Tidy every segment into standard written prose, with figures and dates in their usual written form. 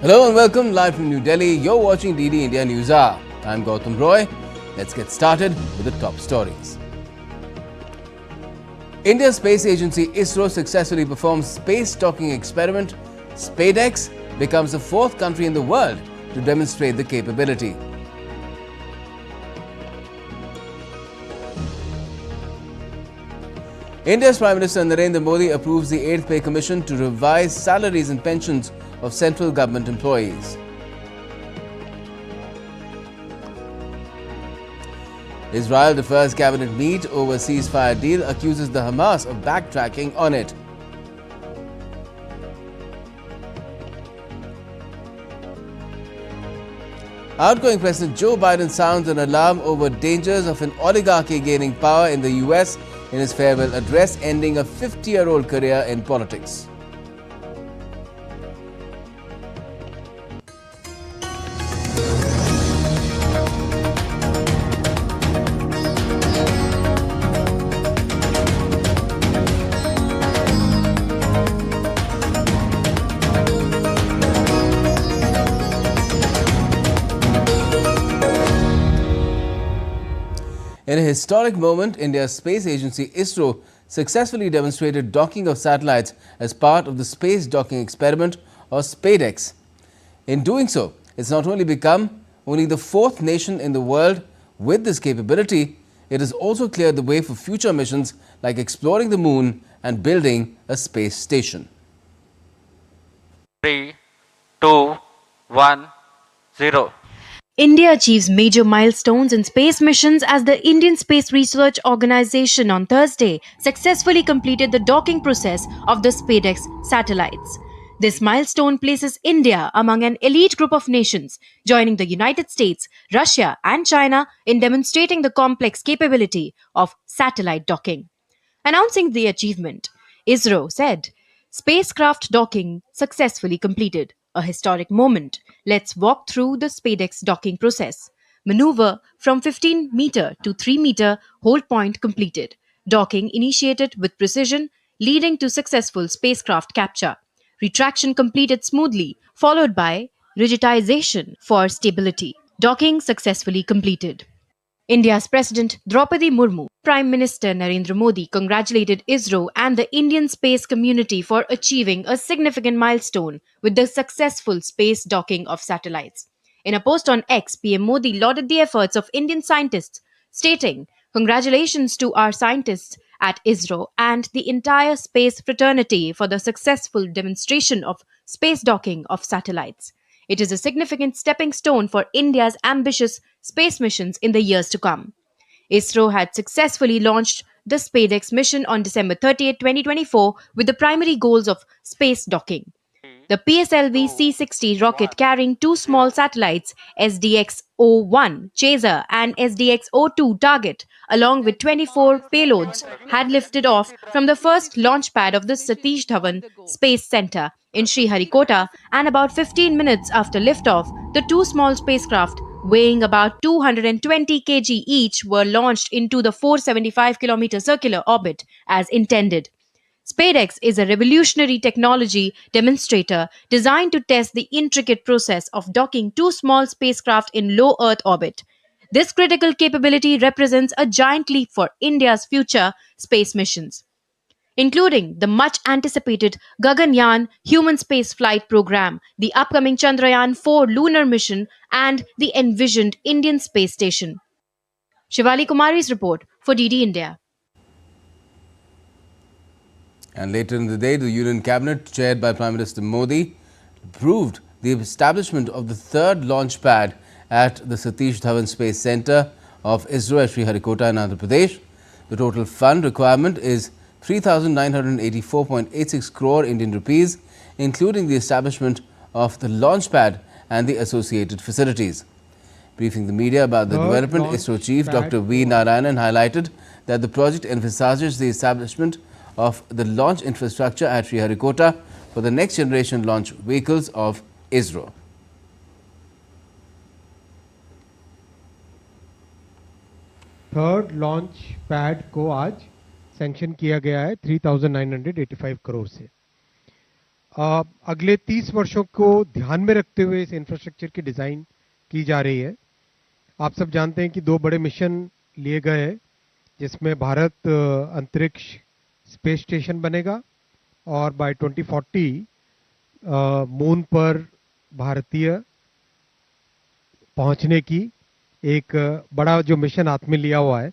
Hello and welcome live from New Delhi. You're watching DD India NewsHour. I'm Gautam Roy. Let's get started with the top stories. India's space agency ISRO successfully performs space docking experiment. SpaceX becomes the fourth country in the world to demonstrate the capability. India's Prime Minister Narendra Modi approves the 8th Pay Commission to revise salaries and pensions of central government employees. Israel defers cabinet meet over ceasefire deal, accuses the Hamas of backtracking on it. Outgoing President Joe Biden sounds an alarm over dangers of an oligarchy gaining power in the US in his farewell address, ending a 50-year-old career in politics. In a historic moment, India's space agency ISRO successfully demonstrated docking of satellites as part of the space docking experiment, or SpaceX. In doing so, it's not only become only the fourth nation in the world with this capability, it has also cleared the way for future missions like exploring the moon and building a space station. 3, 2, 1, 0. India achieves major milestones in space missions as the Indian Space Research Organisation on Thursday successfully completed the docking process of the SpaceX satellites. This milestone places India among an elite group of nations, joining the United States, Russia, and China in demonstrating the complex capability of satellite docking. Announcing the achievement, ISRO said, "Spacecraft docking successfully completed. A historic moment. Let's walk through the SpaceX docking process. Maneuver from 15-meter to 3-meter hold point completed. Docking initiated with precision, leading to successful spacecraft capture. Retraction completed smoothly, followed by rigidization for stability. Docking successfully completed." India's President Draupadi Murmu, Prime Minister Narendra Modi congratulated ISRO and the Indian space community for achieving a significant milestone with the successful space docking of satellites. In a post on X, PM Modi lauded the efforts of Indian scientists, stating, "Congratulations to our scientists at ISRO and the entire space fraternity for the successful demonstration of space docking of satellites. It is a significant stepping stone for India's ambitious space missions in the years to come." ISRO had successfully launched the SpaceX mission on December 30, 2024, with the primary goals of space docking. The PSLV C-60 rocket carrying two small satellites, SDX-01 Chaser and SDX-02 Target, along with 24 payloads, had lifted off from the first launch pad of the Satish Dhawan Space Center in Sriharikota, and about 15 minutes after liftoff, the two small spacecraft, weighing about 220 kg each, were launched into the 475-kilometer circular orbit as intended. SpaceX is a revolutionary technology demonstrator designed to test the intricate process of docking two small spacecraft in low Earth orbit. This critical capability represents a giant leap for India's future space missions, including the much-anticipated Gaganyaan human spaceflight program, the upcoming Chandrayaan-4 lunar mission, and the envisioned Indian space station. Shivali Kumari's report for DD India. And later in the day, the Union Cabinet, chaired by Prime Minister Modi, approved the establishment of the third launch pad at the Satish Dhawan Space Center of ISRO at Sriharikota in Andhra Pradesh. The total fund requirement is 3,984.86 crore Indian rupees, including the establishment of the launch pad and the associated facilities. Briefing the media about the development, ISRO Chief Dr. V. Narayanan highlighted that the project envisages the establishment of the launch infrastructure at Sriharikota for the next generation launch vehicles of ISRO. Third launch pad को आज sanction किया गया है 3,985 करोड़ से। अगले 30 वर्षों को ध्यान में रखते हुए इस इंफ्रास्ट्रक्चर की डिज़ाइन की जा रही है। आप सब जानते हैं कि 2 बड़े मिशन लिए गए हैं, जिसमें भारत अंतरिक्ष स्पेस स्टेशन बनेगा और बाय 2040 मून पर भारतीय पहुंचने की एक बड़ा जो मिशन हाथ में लिया हुआ है,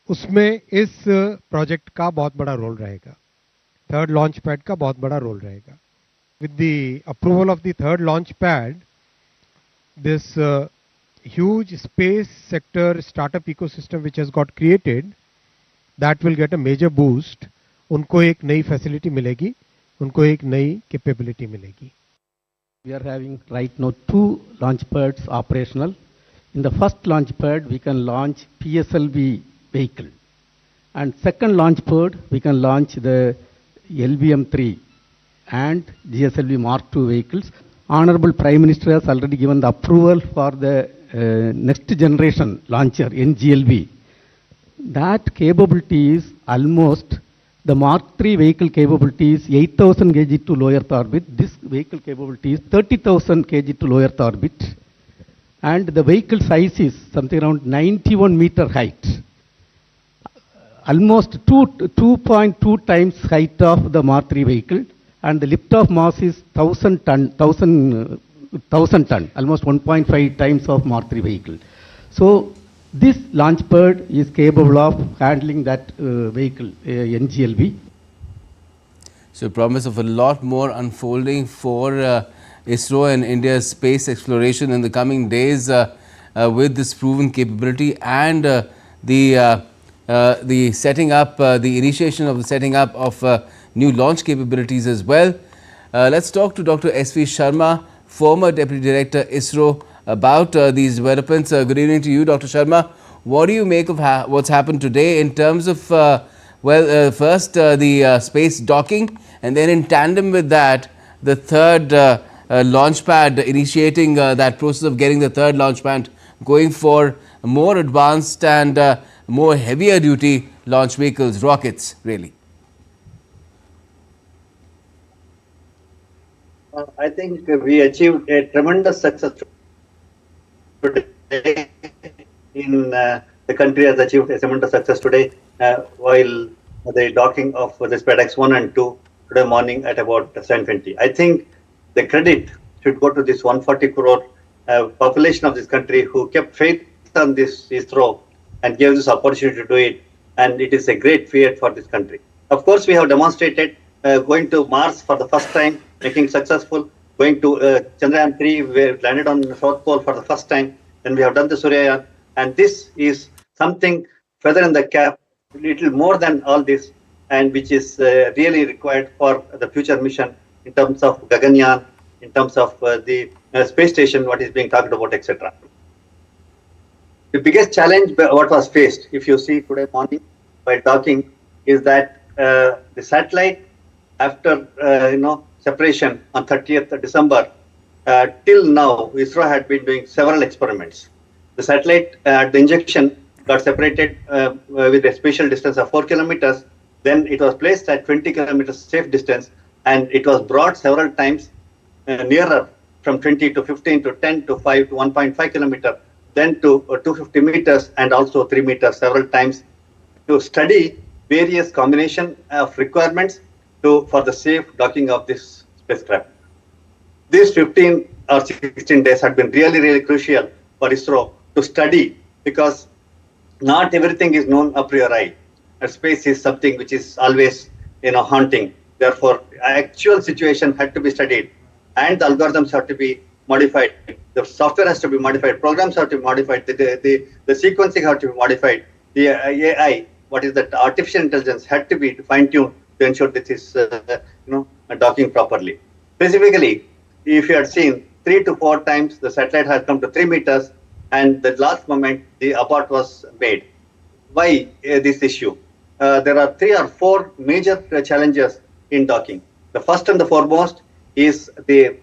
उसमें इस प्रोजेक्ट का बहुत बड़ा रोल रहेगा। थर्ड लॉन्च पैड का बहुत बड़ा रोल रहेगा। With the approval of the third launch pad, this huge space sector startup ecosystem which has got created, that will get a major boost. उनको एक नई फैसिलिटी मिलेगी, उनको एक नई कैपेबिलिटी मिलेगी। We are having right now 2 launch pads operational. In the first launch pad, we can launch PSLV vehicle. And second launch pad, we can launch the LVM-3 and GSLV Mark II vehicles. Honorable Prime Minister has already given the approval for the next generation launcher, NGLV. That capability is almost, the Mark III vehicle capability is 8,000 kg to low Earth orbit. This vehicle capability is 30,000 kg to low Earth orbit. And the vehicle size is something around 91 meter height. Almost 2.2 times height of the Mark III vehicle. And the lift-off mass is 1,000 ton, almost 1.5 times of Mark III vehicle. So this launch pad is capable of handling that vehicle, NGLV. So promise of a lot more unfolding for ISRO and India's space exploration in the coming days with this proven capability and the setting up, the initiation of the setting up of new launch capabilities as well. Let's talk to Dr. S.V. Sharma, former Deputy Director ISRO, about these developments. Good evening to you, Dr. Sharma. What do you make of what's happened today in terms of, first the space docking, and then in tandem with that, the third launch pad, initiating that process of getting the third launch pad going for more advanced and more heavier duty launch vehicles, rockets, really? I think we achieved a tremendous success today. The country has achieved a tremendous success today while the docking of the SpaceX 1 and 2 today morning at about 7:20. I think the credit should go to this 140 crore population of this country who kept faith on this ISRO and gave this opportunity to do it. And it is a great feat for this country. Of course, we have demonstrated going to Mars for the first time, making successful, going to Chandrayaan 3, we landed on the South Pole for the first time, then we have done the Suryayaan, and this is something feather in the cap, little more than all this, and which is really required for the future mission in terms of Gaganyaan, in terms of the space station, what is being talked about, etc. The biggest challenge what was faced, if you see today morning while docking, is that the satellite, after separation on 30th December, till now ISRO had been doing several experiments. The satellite at the injection got separated with a spatial distance of 4 kilometers. Then it was placed at 20 kilometers safe distance, and it was brought several times nearer, from 20 to 15 to 10 to 5 to 1.5 kilometer, then to 250 meters and also 3 meters several times, to study various combination of requirements for the safe docking of this spacecraft. These 15 or 16 days had been really, really crucial for ISRO to study, because not everything is known a priori. Space is something which is always, haunting. Therefore, actual situation had to be studied, and the algorithms have to be modified. The software has to be modified. Programs have to be modified. The sequencing have to be modified. The AI, what is that? Artificial intelligence had to be fine-tuned to ensure that this docking properly. Specifically, if you had seen 3 to 4 times, the satellite has come to 3 meters, and the last moment the abort was made. Why this issue? There are 3 or 4 major challenges in docking. The first and the foremost is the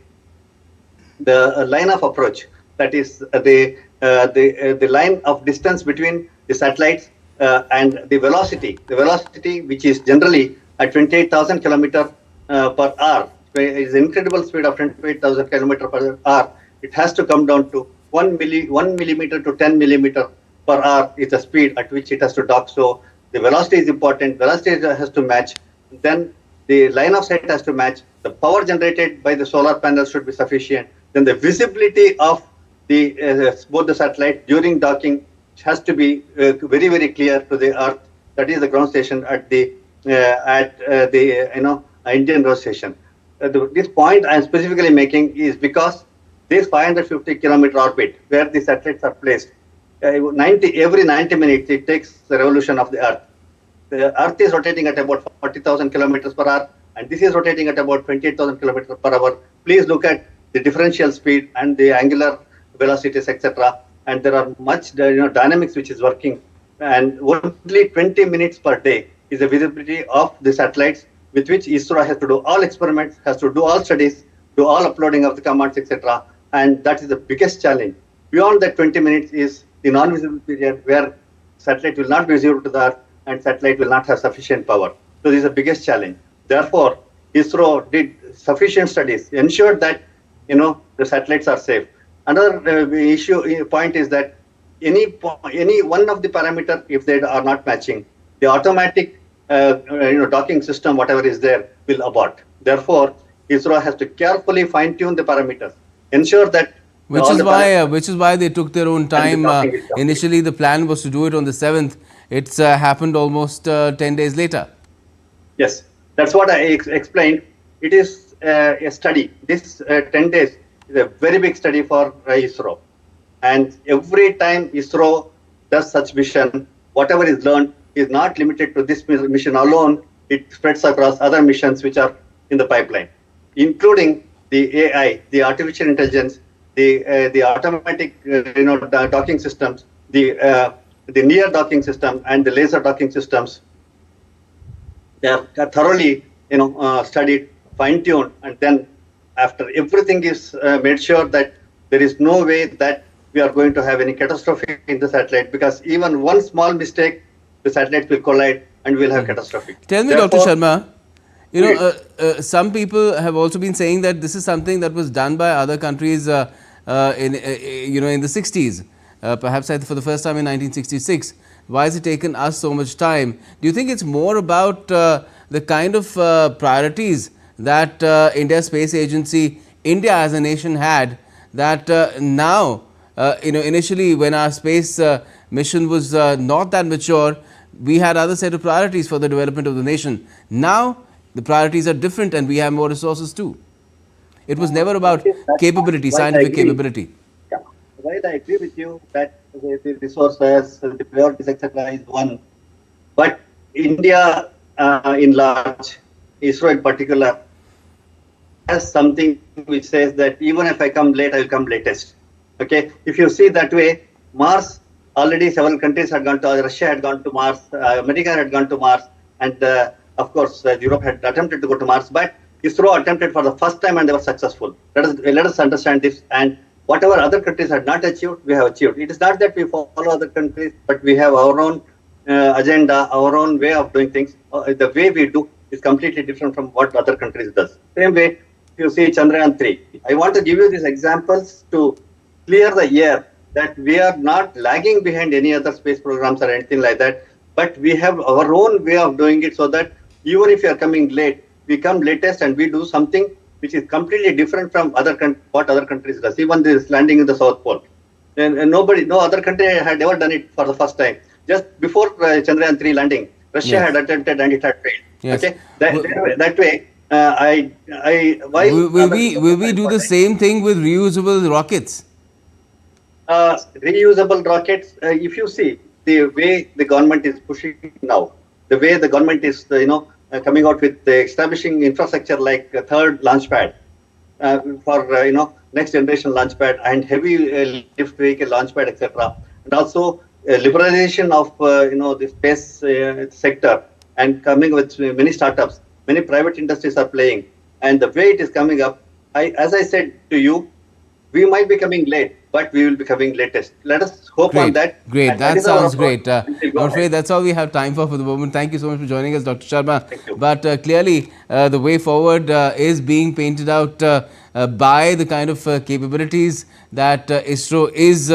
line of approach. That is the line of distance between the satellites and the velocity. The velocity, which is generally at 28,000 kilometers per hour, is incredible speed of 28,000 kilometers per hour, it has to come down to 1 millimeter to 10 millimeter per hour is the speed at which it has to dock. So the velocity is important. Velocity has to match. Then the line of sight has to match. The power generated by the solar panels should be sufficient. Then the visibility of the both the satellites during docking has to be very, very clear to the Earth. That is the ground station at the Indian ground station. This point I am specifically making is because this 550-kilometer orbit where the satellites are placed, every 90 minutes it takes the revolution of the Earth. The Earth is rotating at about 40,000 kilometers per hour, and this is rotating at about 28,000 kilometers per hour. Please look at the differential speed and the angular velocities, etc. And there are much dynamics which is working. And only 20 minutes per day is the visibility of the satellites with which ISRO has to do all experiments, has to do all studies, do all uploading of the commands, etc. And that is the biggest challenge. Beyond that 20 minutes is the non-visible period where satellite will not be visible to the Earth and satellite will not have sufficient power. So this is the biggest challenge. Therefore, ISRO did sufficient studies, ensured that the satellites are safe. Another point is that any one of the parameters, if they are not matching, the automatic docking system, whatever is there, will abort. Therefore, ISRO has to carefully fine-tune the parameters, ensure that. Which is why they took their own time. Initially, the plan was to do it on the 7th. It's happened almost 10 days later. Yes, that's what I explained. It is a study. This 10 days is a very big study for ISRO. And every time ISRO does such mission, whatever is learned is not limited to this mission alone. It spreads across other missions which are in the pipeline, including the AI, the artificial intelligence, the automatic docking systems, the near docking system, and the laser docking systems. They are thoroughly studied, fine-tuned, and then after everything is made sure that there is no way that we are going to have any catastrophe in the satellite, because even one small mistake, the satellite will collide and we will have catastrophic. Tell me, Dr. Sharma, some people have also been saying that this is something that was done by other countries in the 60s, perhaps for the first time in 1966. Why has it taken us so much time? Do you think it's more about the kind of priorities that India's space agency, India as a nation had, that now, initially when our space mission was not that mature, we had other set of priorities for the development of the nation. Now, the priorities are different and we have more resources too. It was never about capability, scientific capability. Yeah, while I agree with you that the resources, the priorities, etc. is one, but India in large, ISRO in particular, has something which says that even if I come late, I will come latest. Okay, if you see that way, Mars, already several countries had gone to, Russia had gone to Mars, America had gone to Mars, and of course Europe had attempted to go to Mars, but ISRO attempted for the first time and they were successful. Let us understand this, and whatever other countries had not achieved, we have achieved. It is not that we follow other countries, but we have our own agenda, our own way of doing things. The way we do is completely different from what other countries does. Same way, if you see Chandrayaan 3, I want to give you these examples to clear the air that we are not lagging behind any other space programs or anything like that, but we have our own way of doing it, so that even if you are coming late, we come latest and we do something which is completely different from what other countries does. Even this landing in the South Pole, and no other country had ever done it for the first time. Just before Chandrayaan 3 landing, Russia had attempted and it had failed. Yes. Okay, that way. Will we do the same thing with reusable rockets? Reusable rockets, if you see the way the government is pushing now, the way the government is coming out with establishing infrastructure like a third launch pad for next generation launch pad and heavy lift vehicle launch pad, etc. And also liberalization of the space sector, and coming with many startups, many private industries are playing, and the way it is coming up, as I said to you, we might be coming late, but we will be coming latest. Let us hope on that. Great. And That is our sounds approach. great. I'm afraid that's all we have time for the moment. Thank you so much for joining us, Dr. Sharma. Thank you. But clearly, the way forward is being painted out by the kind of capabilities that ISRO is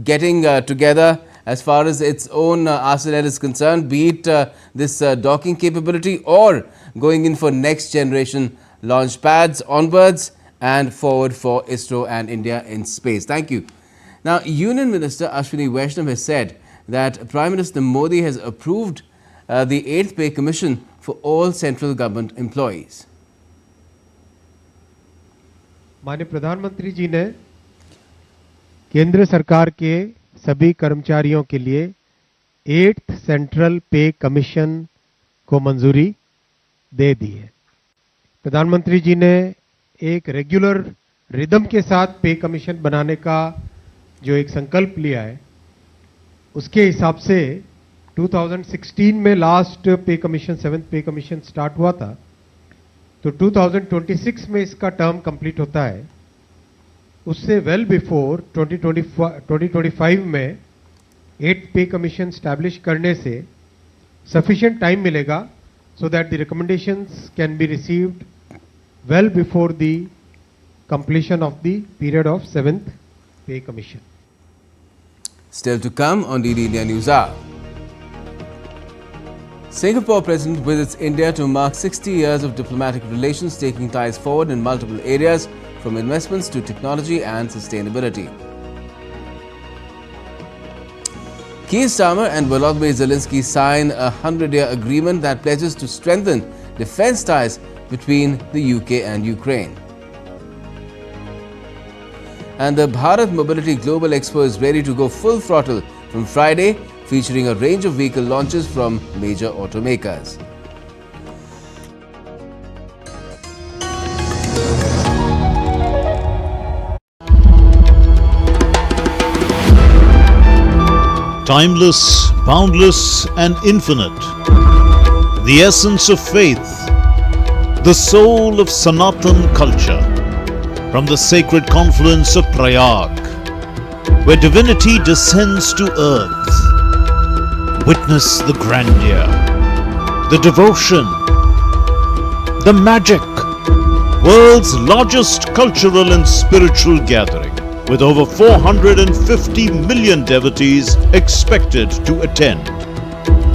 getting together as far as its own arsenal is concerned, be it this docking capability or going in for next generation launch pads onwards and forward for ISRO and India in space. Thank you. Now, Union Minister Ashwini Vaishnav has said that Prime Minister Modi has approved the 8th Pay Commission for all central government employees. माननीय प्रधानमंत्री जी ने केंद्र सरकार के सभी कर्मचारियों के लिए 8th सेंट्रल पे कमीशन को मंजूरी दे दी है। प्रधानमंत्री जी ने एक रेगुलर रिदम के साथ पे कमीशन बनाने का जो एक संकल्प लिया है, उसके हिसाब से 2016 में लास्ट पे कमीशन 7th पे कमीशन स्टार्ट हुआ था, तो 2026 में इसका टर्म कंप्लीट होता है। उससे वेल बिफोर 2025 में 8th पे कमीशन स्टैब्लिश करने से सफिशिएंट टाइम मिलेगा so that the recommendations can be received well before the completion of the period of 7th Pay Commission. Still to come on DD India NewsHour. Singapore President visits India to mark 60 years of diplomatic relations, taking ties forward in multiple areas from investments to technology and sustainability. Keir Starmer and Volodymyr Zelensky sign a 100-year agreement that pledges to strengthen defence ties between the UK and Ukraine. And the Bharat Mobility Global Expo is ready to go full throttle from Friday, featuring a range of vehicle launches from major automakers. Timeless, boundless and infinite, the essence of faith, the soul of Sanatan culture, from the sacred confluence of Prayag, where divinity descends to earth. Witness the grandeur, the devotion, the magic, world's largest cultural and spiritual gathering, with over 450 million devotees expected to attend.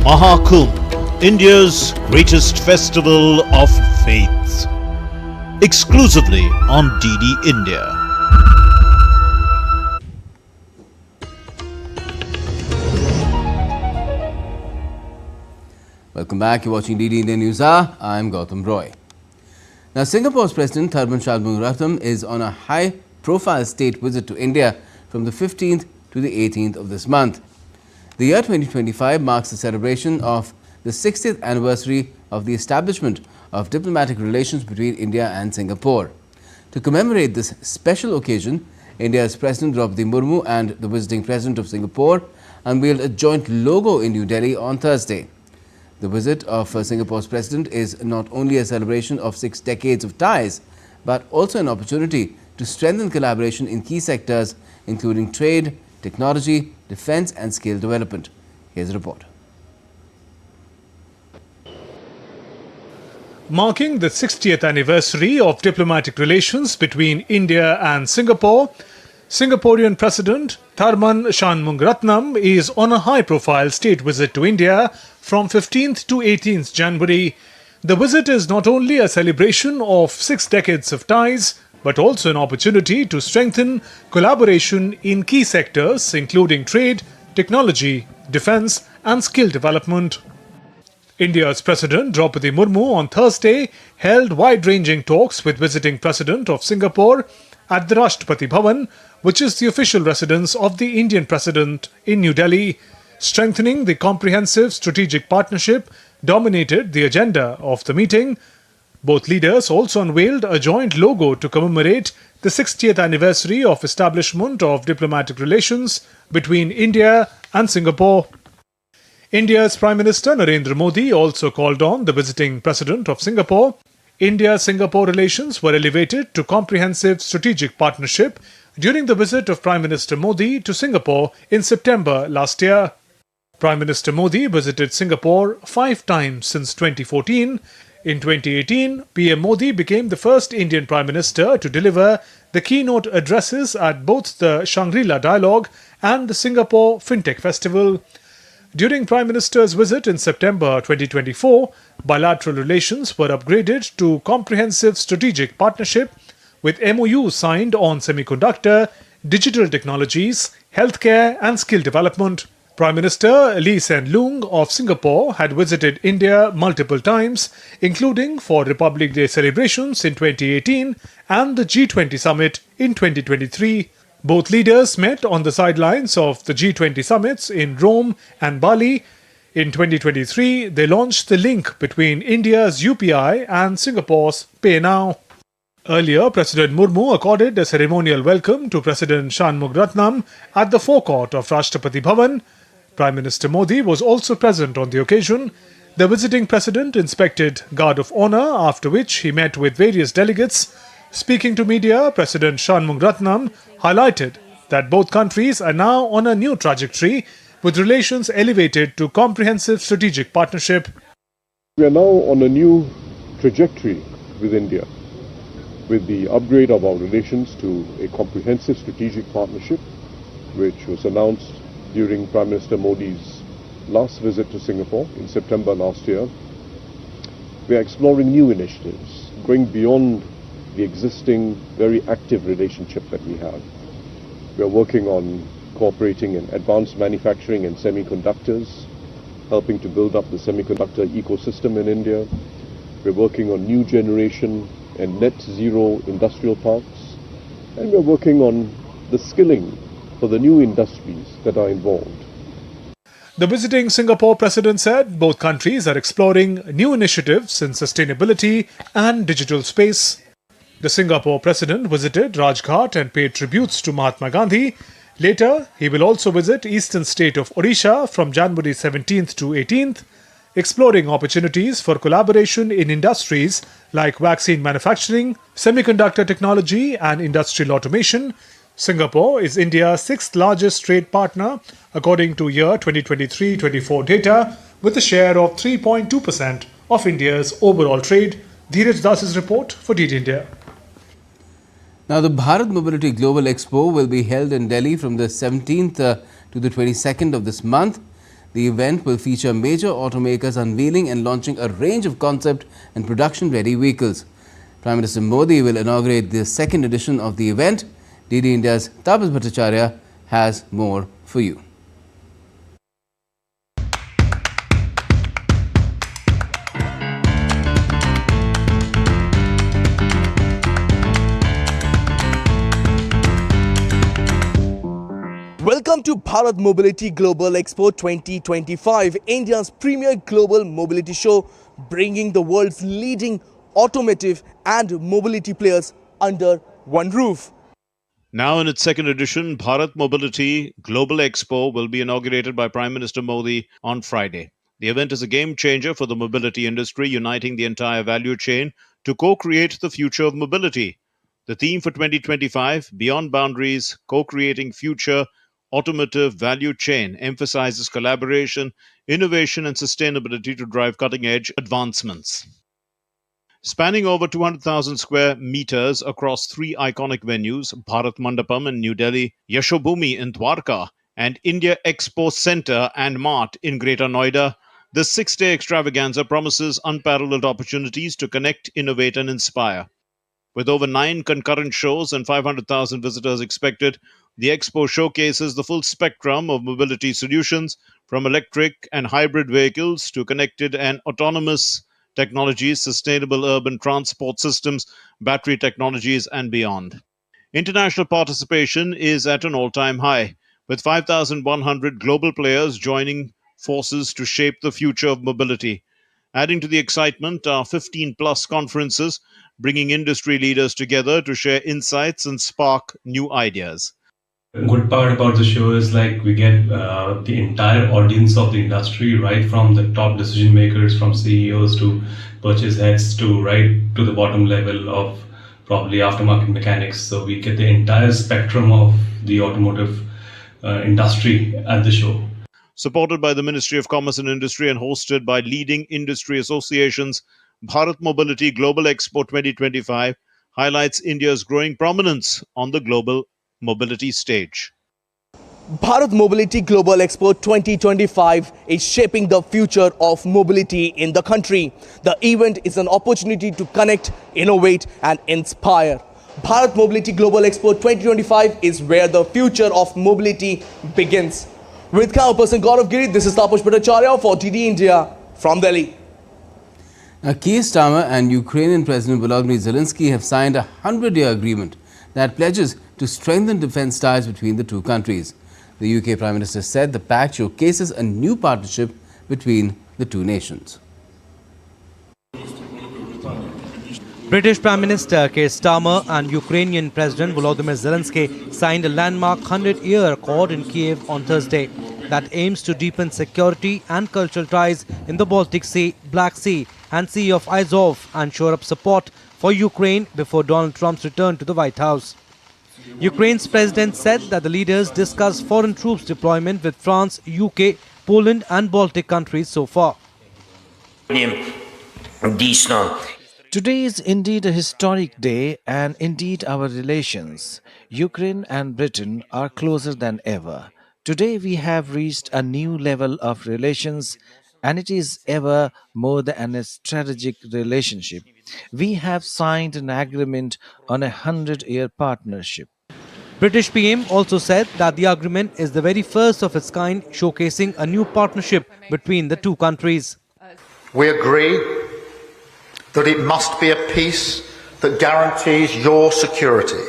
Mahakumbh, India's greatest festival of faith. Exclusively on DD India. Welcome back. You're watching DD India NewsHour. I'm Gautam Roy. Now, Singapore's President Tharman Shanmugaratnam is on a high-profile state visit to India from the 15th to the 18th of this month. The year 2025 marks the celebration of the 60th anniversary of the establishment of diplomatic relations between India and Singapore. To commemorate this special occasion, India's President Draupadi Murmu and the visiting President of Singapore unveiled a joint logo in New Delhi on Thursday. The visit of Singapore's President is not only a celebration of 6 decades of ties, but also an opportunity to strengthen collaboration in key sectors including trade, technology, defence and skill development. Here's a report. Marking the 60th anniversary of diplomatic relations between India and Singapore, Singaporean President Tharman Shanmugaratnam is on a high-profile state visit to India from 15th to 18th January. The visit is not only a celebration of 6 decades of ties, but also an opportunity to strengthen collaboration in key sectors including trade, technology, defence and skill development. India's President Draupadi Murmu on Thursday held wide-ranging talks with visiting President of Singapore at the Rashtrapati Bhavan, which is the official residence of the Indian President in New Delhi. Strengthening the comprehensive strategic partnership dominated the agenda of the meeting. Both leaders also unveiled a joint logo to commemorate the 60th anniversary of establishment of diplomatic relations between India and Singapore. India's Prime Minister Narendra Modi also called on the visiting President of Singapore. India-Singapore relations were elevated to comprehensive strategic partnership during the visit of Prime Minister Modi to Singapore in September last year. Prime Minister Modi visited Singapore 5 times since 2014. In 2018, PM Modi became the first Indian Prime Minister to deliver the keynote addresses at both the Shangri-La Dialogue and the Singapore FinTech Festival. During Prime Minister's visit in September 2024, bilateral relations were upgraded to comprehensive strategic partnership with MOUs signed on semiconductor, digital technologies, healthcare and skill development. Prime Minister Lee Hsien Loong of Singapore had visited India multiple times, including for Republic Day celebrations in 2018 and the G20 summit in 2023. Both leaders met on the sidelines of the G20 summits in Rome and Bali. In 2023, they launched the link between India's UPI and Singapore's PayNow. Earlier, President Murmu accorded a ceremonial welcome to President Shanmugaratnam at the forecourt of Rashtrapati Bhavan. Prime Minister Modi was also present on the occasion. The visiting president inspected Guard of Honour, after which he met with various delegates. Speaking to media, President Shanmugaratnam highlighted that both countries are now on a new trajectory, with relations elevated to comprehensive strategic partnership. We are now on a new trajectory with India, with the upgrade of our relations to a comprehensive strategic partnership, which was announced during Prime Minister Modi's last visit to Singapore in September last year. We are exploring new initiatives, going beyond the existing very active relationship that we have. We are working on cooperating in advanced manufacturing and semiconductors, helping to build up the semiconductor ecosystem in India. We're working on new generation and net zero industrial parks, and we're working on the skilling for the new industries that are involved. The visiting Singapore president said both countries are exploring new initiatives in sustainability and digital space. The Singapore president visited Rajghat and paid tributes to Mahatma Gandhi. Later, he will also visit eastern state of Odisha from January 17th to 18th, exploring opportunities for collaboration in industries like vaccine manufacturing, semiconductor technology and industrial automation. Singapore is India's 6th largest trade partner, according to year 2023-24 data, with a share of 3.2% of India's overall trade. Dheeraj Das's report for DD India. Now, the Bharat Mobility Global Expo will be held in Delhi from the 17th to the 22nd of this month. The event will feature major automakers unveiling and launching a range of concept and production-ready vehicles. Prime Minister Modi will inaugurate the second edition of the event. DD India's Tapas Bhattacharya has more for you. Welcome to Bharat Mobility Global Expo 2025, India's premier global mobility show, bringing the world's leading automotive and mobility players under one roof. Now in its second edition, Bharat Mobility Global Expo will be inaugurated by Prime Minister Modi on Friday. The event is a game changer for the mobility industry, uniting the entire value chain to co-create the future of mobility. The theme for 2025, Beyond Boundaries, Co-creating Future Automotive Value Chain, emphasizes collaboration, innovation and sustainability to drive cutting-edge advancements. Spanning over 200,000 square meters across 3 iconic venues, Bharat Mandapam in New Delhi, Yashobhoomi in Dwarka, and India Expo Center and Mart in Greater Noida, the 6-day extravaganza promises unparalleled opportunities to connect, innovate and inspire. With over 9 concurrent shows and 500,000 visitors expected, the Expo showcases the full spectrum of mobility solutions, from electric and hybrid vehicles to connected and autonomous technologies, sustainable urban transport systems, battery technologies, and beyond. International participation is at an all-time high, with 5,100 global players joining forces to shape the future of mobility. Adding to the excitement are 15-plus conferences, bringing industry leaders together to share insights and spark new ideas. The good part about the show is we get the entire audience of the industry, right from the top decision makers, from CEOs to purchase heads to right to the bottom level of probably aftermarket mechanics. So we get the entire spectrum of the automotive industry at the show. Supported by the Ministry of Commerce and Industry and hosted by leading industry associations, Bharat Mobility Global Expo 2025 highlights India's growing prominence on the global mobility stage. Bharat Mobility Global Expo 2025 is shaping the future of mobility in the country. The event is an opportunity to connect, innovate and inspire. Bharat Mobility Global Expo 2025 is where the future of mobility begins. With camera person Gaurav Giri, this is Taposh Bhattacharya for DDI India from Delhi. Now, Keir Starmer and Ukrainian President Volodymyr Zelensky have signed a 100-year agreement that pledges to strengthen defence ties between the two countries. The UK Prime Minister said the pact showcases a new partnership between the two nations. British Prime Minister Keir Starmer and Ukrainian President Volodymyr Zelensky signed a landmark 100-year accord in Kiev on Thursday that aims to deepen security and cultural ties in the Baltic Sea, Black Sea and Sea of Azov and shore up support for Ukraine before Donald Trump's return to the White House. Ukraine's president said that the leaders discussed foreign troops deployment with France, UK, Poland and Baltic countries so far. Today is indeed a historic day, and indeed our relations, Ukraine and Britain, are closer than ever. Today we have reached a new level of relations, and it is ever more than a strategic relationship. We have signed an agreement on a 100-year partnership. British PM also said that the agreement is the very first of its kind, showcasing a new partnership between the two countries. We agree that it must be a peace that guarantees your security,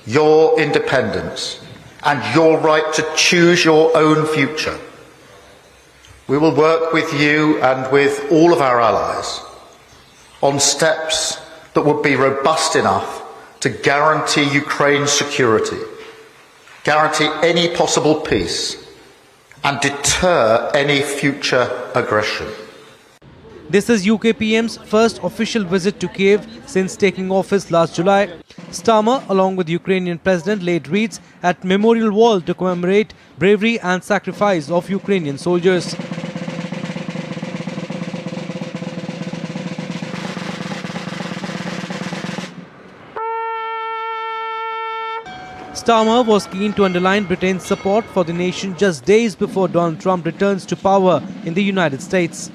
your independence, and your right to choose your own future. We will work with you and with all of our allies on steps that would be robust enough to guarantee Ukraine's security, guarantee any possible peace, and deter any future aggression. This is UK PM's first official visit to Kiev since taking office last July. Starmer, along with Ukrainian President, laid wreaths at Memorial Wall to commemorate bravery and sacrifice of Ukrainian soldiers. Starmer was keen to underline Britain's support for the nation just days before Donald Trump returns to power in the United States.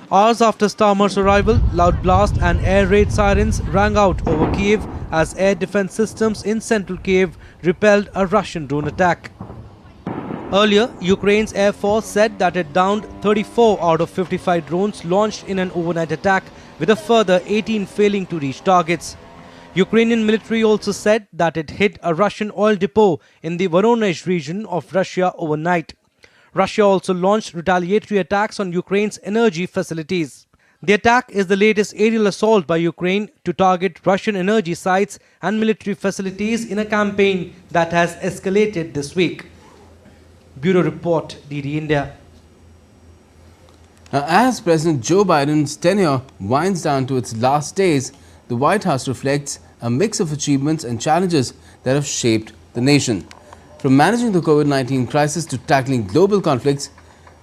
Hours after Starmer's arrival, loud blast and air raid sirens rang out over Kiev as air defense systems in central Kiev repelled a Russian drone attack. Earlier, Ukraine's Air Force said that it downed 34 out of 55 drones launched in an overnight attack, with a further 18 failing to reach targets. Ukrainian military also said that it hit a Russian oil depot in the Voronezh region of Russia overnight. Russia also launched retaliatory attacks on Ukraine's energy facilities. The attack is the latest aerial assault by Ukraine to target Russian energy sites and military facilities in a campaign that has escalated this week. Bureau Report, DD India. Now, as President Joe Biden's tenure winds down to its last days, the White House reflects a mix of achievements and challenges that have shaped the nation. From managing the COVID-19 crisis to tackling global conflicts,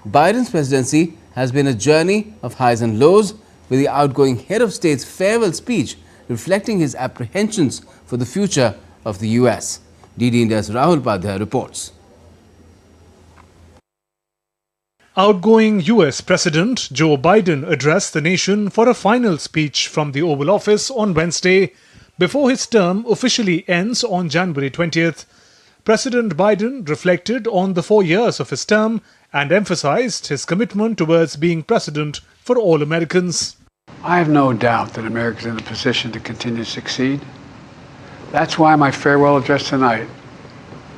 Biden's presidency has been a journey of highs and lows, with the outgoing head of state's farewell speech reflecting his apprehensions for the future of the US. DD India's Rahul Padhya reports. Outgoing US President Joe Biden addressed the nation for a final speech from the Oval Office on Wednesday before his term officially ends on January 20th. President Biden reflected on the 4 years of his term and emphasized his commitment towards being president for all Americans. I have no doubt that America is in a position to continue to succeed. That's why my farewell address tonight,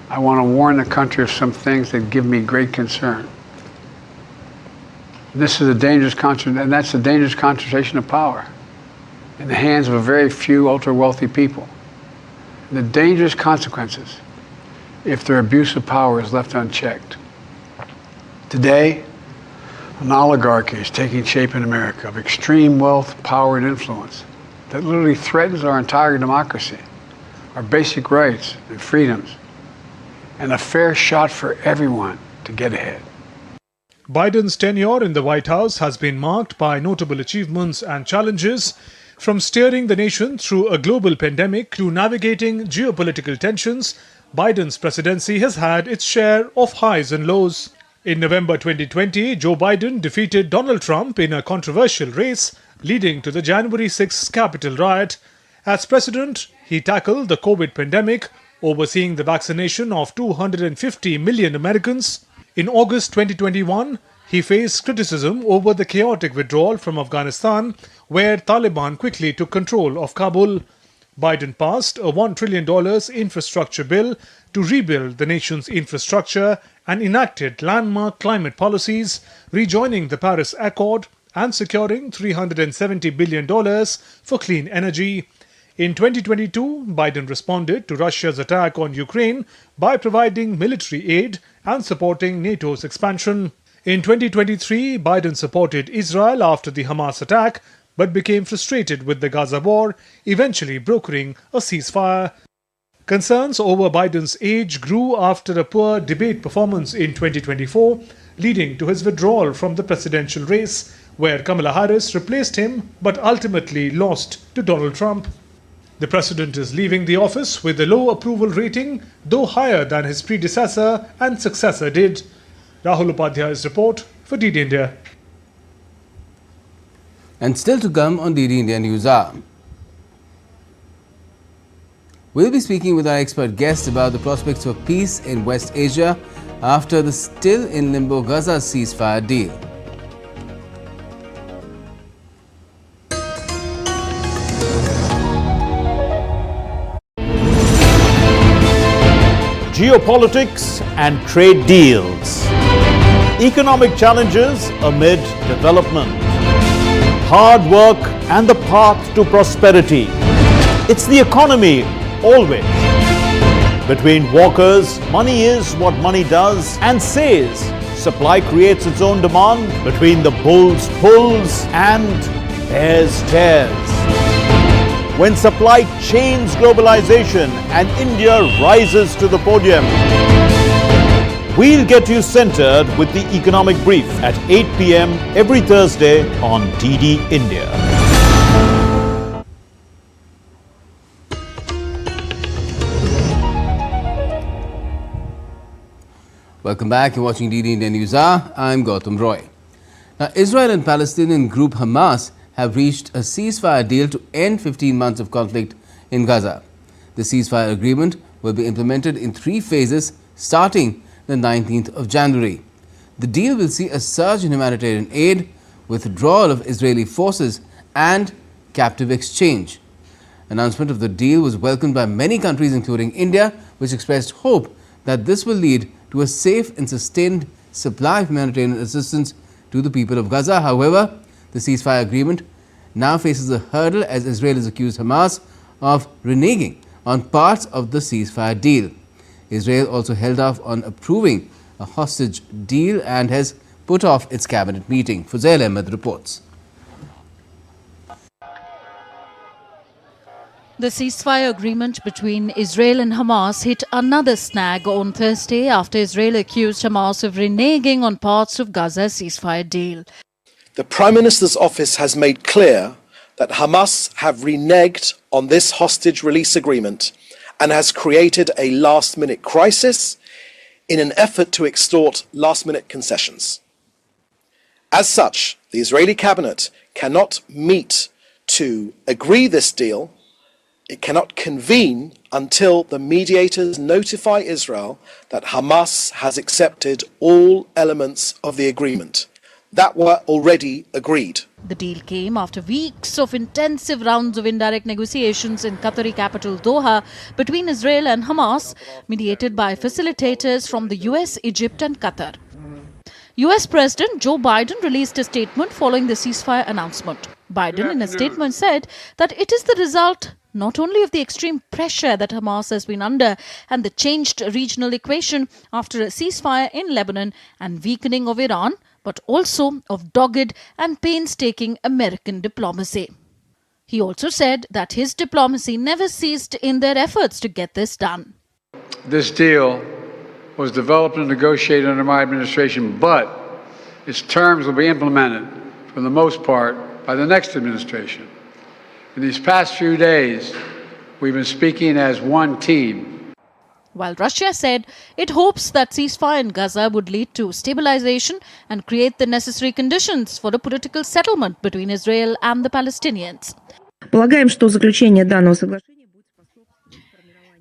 I want to warn the country of some things that give me great concern. This is a dangerous and that's a dangerous concentration of power in the hands of a very few ultra-wealthy people. The dangerous consequences if their abuse of power is left unchecked. Today, an oligarchy is taking shape in America of extreme wealth, power, and influence that literally threatens our entire democracy, our basic rights and freedoms, and a fair shot for everyone to get ahead. Biden's tenure in the White House has been marked by notable achievements and challenges, from steering the nation through a global pandemic to navigating geopolitical tensions. Biden's presidency has had its share of highs and lows. In November 2020, Joe Biden defeated Donald Trump in a controversial race, leading to the January 6th Capitol riot. As president, he tackled the COVID pandemic, overseeing the vaccination of 250 million Americans. In August 2021, he faced criticism over the chaotic withdrawal from Afghanistan, where Taliban quickly took control of Kabul. Biden passed a $1 trillion infrastructure bill to rebuild the nation's infrastructure and enacted landmark climate policies, rejoining the Paris Accord and securing $370 billion for clean energy. In 2022, Biden responded to Russia's attack on Ukraine by providing military aid and supporting NATO's expansion. In 2023, Biden supported Israel after the Hamas attack, but became frustrated with the Gaza war, eventually brokering a ceasefire. Concerns over Biden's age grew after a poor debate performance in 2024, leading to his withdrawal from the presidential race, where Kamala Harris replaced him but ultimately lost to Donald Trump. The president is leaving the office with a low approval rating, though higher than his predecessor and successor did. Rahul Upadhyay's report for DD India. And still to come on DD India NewsHour. We'll be speaking with our expert guest about the prospects of peace in West Asia after the still in limbo Gaza ceasefire deal. Geopolitics and trade deals. Economic challenges amid development. Hard work and the path to prosperity. It's the economy always. Between walkers, money is what money does and says. Supply creates its own demand. Between the bulls pulls and bears tears. When supply chains globalization and India rises to the podium. We'll get you centered with the economic brief at 8 p.m. every Thursday on DD India. Welcome back. You're watching DD India NewsHour. I'm Gautam Roy. Now, Israel and Palestinian group Hamas have reached a ceasefire deal to end 15 months of conflict in Gaza. The ceasefire agreement will be implemented in 3 phases starting the 19th of January. The deal will see a surge in humanitarian aid, withdrawal of Israeli forces and captive exchange. Announcement of the deal was welcomed by many countries including India, which expressed hope that this will lead to a safe and sustained supply of humanitarian assistance to the people of Gaza. However, the ceasefire agreement now faces a hurdle as Israel has accused Hamas of reneging on parts of the ceasefire deal. Israel also held off on approving a hostage deal and has put off its cabinet meeting. Fuzail Ahmed reports. The ceasefire agreement between Israel and Hamas hit another snag on Thursday after Israel accused Hamas of reneging on parts of Gaza's ceasefire deal. The Prime Minister's office has made clear that Hamas have reneged on this hostage release agreement and has created a last-minute crisis in an effort to extort last-minute concessions. As such, the Israeli cabinet cannot meet to agree this deal. It cannot convene until the mediators notify Israel that Hamas has accepted all elements of the agreement that were already agreed. The deal came after weeks of intensive rounds of indirect negotiations in Qatari capital Doha between Israel and Hamas, mediated by facilitators from the US, Egypt and Qatar. US President Joe Biden released a statement following the ceasefire announcement. Biden in a statement said that it is the result not only of the extreme pressure that Hamas has been under and the changed regional equation after a ceasefire in Lebanon and weakening of Iran, but also of dogged and painstaking American diplomacy. He also said that his diplomacy never ceased in their efforts to get this done. This deal was developed and negotiated under my administration, but its terms will be implemented, for the most part, by the next administration. In these past few days, we've been speaking as one team. While Russia said it hopes that ceasefire in Gaza would lead to stabilization and create the necessary conditions for a political settlement between Israel and the Palestinians.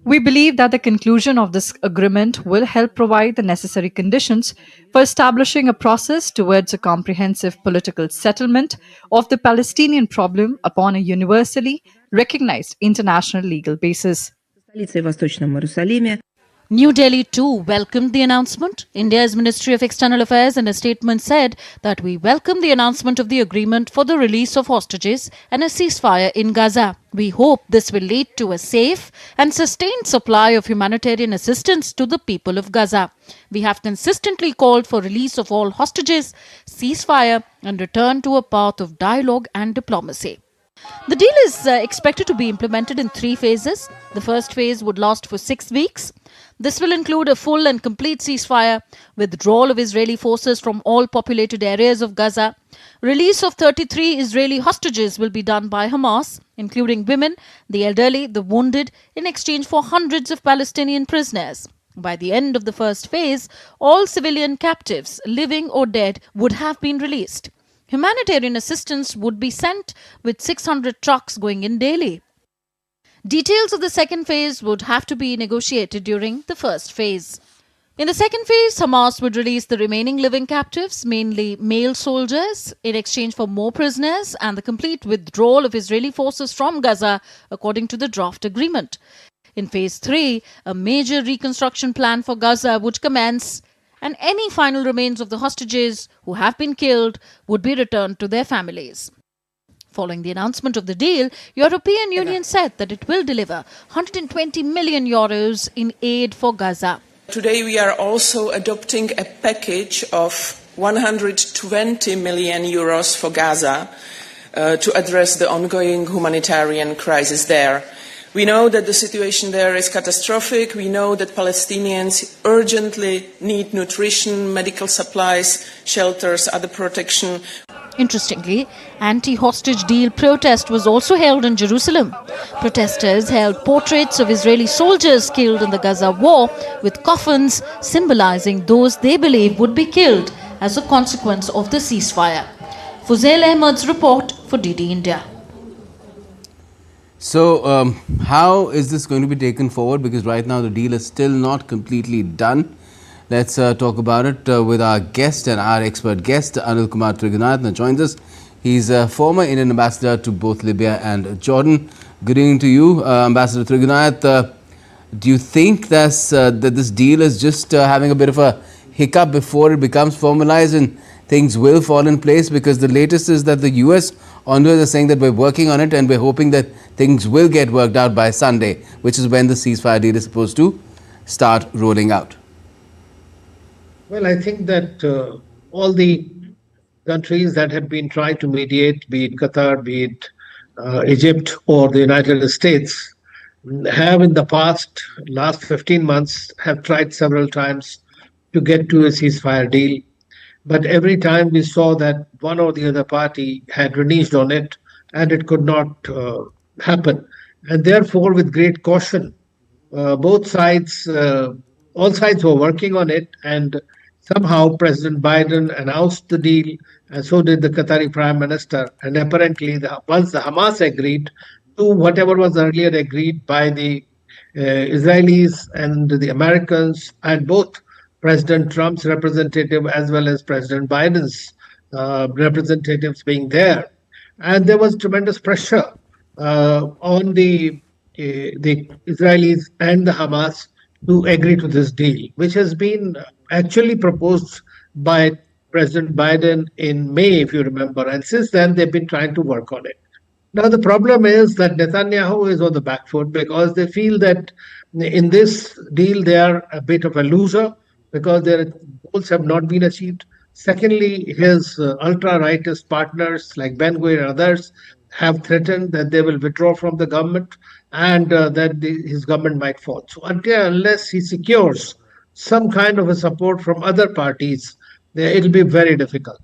We believe that the conclusion of this agreement will help provide the necessary conditions for establishing a process towards a comprehensive political settlement of the Palestinian problem upon a universally recognized international legal basis. New Delhi too welcomed the announcement. India's Ministry of External Affairs in a statement said that we welcome the announcement of the agreement for the release of hostages and a ceasefire in Gaza. We hope this will lead to a safe and sustained supply of humanitarian assistance to the people of Gaza. We have consistently called for release of all hostages, ceasefire and return to a path of dialogue and diplomacy. The deal is expected to be implemented in 3 phases. The first phase would last for 6 weeks. This will include a full and complete ceasefire, withdrawal of Israeli forces from all populated areas of Gaza. Release of 33 Israeli hostages will be done by Hamas, including women, the elderly, the wounded, in exchange for hundreds of Palestinian prisoners. By the end of the first phase, all civilian captives, living or dead, would have been released. Humanitarian assistance would be sent with 600 trucks going in daily. Details of the second phase would have to be negotiated during the first phase. In the second phase, Hamas would release the remaining living captives, mainly male soldiers, in exchange for more prisoners and the complete withdrawal of Israeli forces from Gaza, according to the draft agreement. In phase 3, a major reconstruction plan for Gaza would commence, and any final remains of the hostages who have been killed would be returned to their families. Following the announcement of the deal, European Union said that it will deliver 120 million euros in aid for Gaza. Today we are also adopting a package of 120 million euros for Gaza to address the ongoing humanitarian crisis there. We know that the situation there is catastrophic. We know that Palestinians urgently need nutrition, medical supplies, shelters, other protection. Interestingly, anti-hostage deal protest was also held in Jerusalem. Protesters held portraits of Israeli soldiers killed in the Gaza war with coffins symbolizing those they believe would be killed as a consequence of the ceasefire. Fuzail Ahmed's report for DD India. So, how is this going to be taken forward? Because right now the deal is still not completely done. Let's talk about it with our guest and our expert guest, Anil Kumar Trigunath, joins us. He's a former Indian ambassador to both Libya and Jordan. Good evening to you, Ambassador Trigunath. Do you think that this deal is just having a bit of a hiccup before it becomes formalized and things will fall in place? Because the latest is that the US onwards are saying that we're working on it and we're hoping that things will get worked out by Sunday, which is when the ceasefire deal is supposed to start rolling out. Well, I think that all the countries that have been trying to mediate, be it Qatar, be it Egypt or the United States, have in the last 15 months, have tried several times to get to a ceasefire deal. But every time we saw that one or the other party had reneged on it and it could not happen. And therefore, with great caution, all sides were working on it, and somehow President Biden announced the deal, and so did the Qatari Prime Minister. And apparently, once the Hamas agreed to whatever was earlier agreed by the Israelis and the Americans, and both President Trump's representative as well as President Biden's representatives being there. And there was tremendous pressure on the Israelis and the Hamas to agree to this deal, which has been actually proposed by President Biden in May, if you remember. And since then, they've been trying to work on it. Now, the problem is that Netanyahu is on the back foot because they feel that in this deal, they are a bit of a loser because their goals have not been achieved. Secondly, his ultra-rightist partners like Ben-Gvir and others have threatened that they will withdraw from the government and that his government might fall. So unless he secures some kind of a support from other parties, it'll be very difficult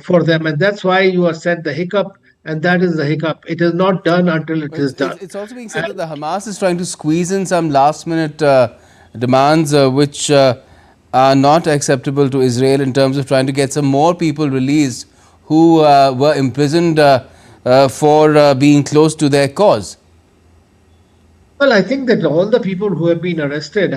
for them. And that's why you are said the hiccup, and that is the hiccup. It is not done until it is done. It's also being said that the Hamas is trying to squeeze in some last-minute demands which are not acceptable to Israel in terms of trying to get some more people released who were imprisoned for being close to their cause. Well, I think that all the people who have been arrested